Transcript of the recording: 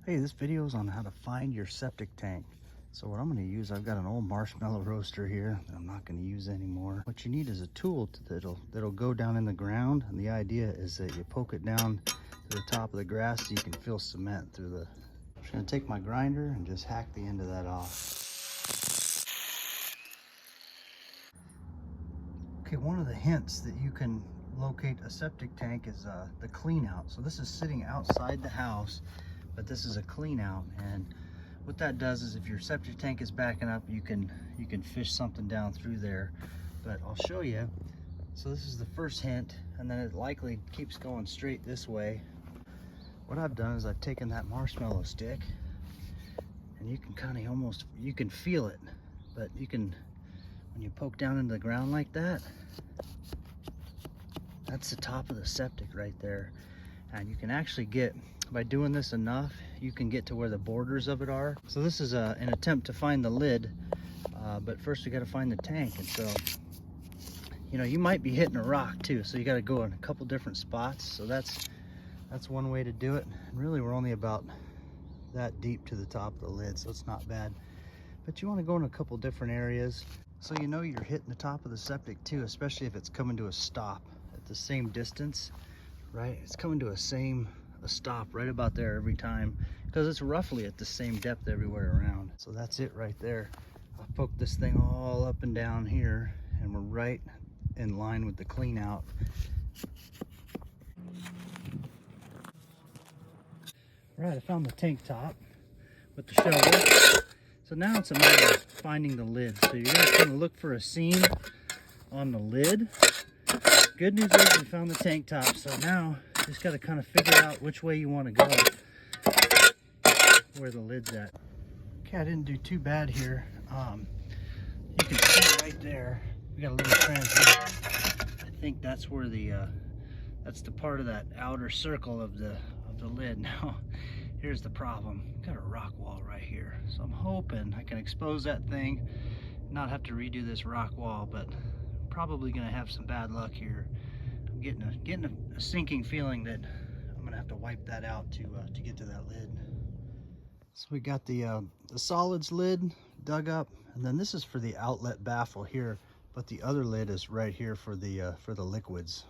Hey, this video is on how to find your septic tank. So what I'm going to use, I've got an old marshmallow roaster here that I'm not going to use anymore. What you need is a tool that'll go down in the ground, and the idea is that you poke it down to the top of the grass so you can feel cement through the... I'm just going to take my grinder and just hack the end of that off. Okay, one of the hints that you can locate a septic tank is the clean out. So this is sitting outside the house, but this is a clean out, and what that does is if your septic tank is backing up, you can fish something down through there. But I'll show you. So this is the first hint, and then it likely keeps going straight this way. What I've done is I've taken that marshmallow stick, and you can kind of almost, you can feel it, but you can, when you poke down into the ground like that, that's the top of the septic right there. And you can actually get, by doing this enough, you can get to where the borders of it are. So this is an attempt to find the lid, but first we got to find the tank. And so, you know, you might be hitting a rock too, so you got to go in a couple different spots. So that's one way to do it. And really we're only about that deep to the top of the lid, so it's not bad. But you want to go in a couple different areas so you know you're hitting the top of the septic too, especially if it's coming to a stop at the same distance. Right, it's coming to a stop right about there every time, because it's roughly at the same depth everywhere around. So that's it right there. I poked this thing all up and down here, and we're right in line with the clean out. Right, I found the tank top with the shovel. So now it's a matter of finding the lid. So you're gonna kind of look for a seam on the lid. Good news is we found the tank top, so now you just got to kind of figure out which way you want to go, where the lid's at. Okay, I didn't do too bad here. You can see right there, we got a little transition. I think that's where that's the part of that outer circle of the lid. Now, here's the problem. We've got a rock wall right here, so I'm hoping I can expose that thing, not have to redo this rock wall, but probably gonna have some bad luck here. I'm getting a sinking feeling that I'm gonna have to wipe that out to get to that lid. So we got the solids lid dug up, and then this is for the outlet baffle here, but the other lid is right here for the liquids.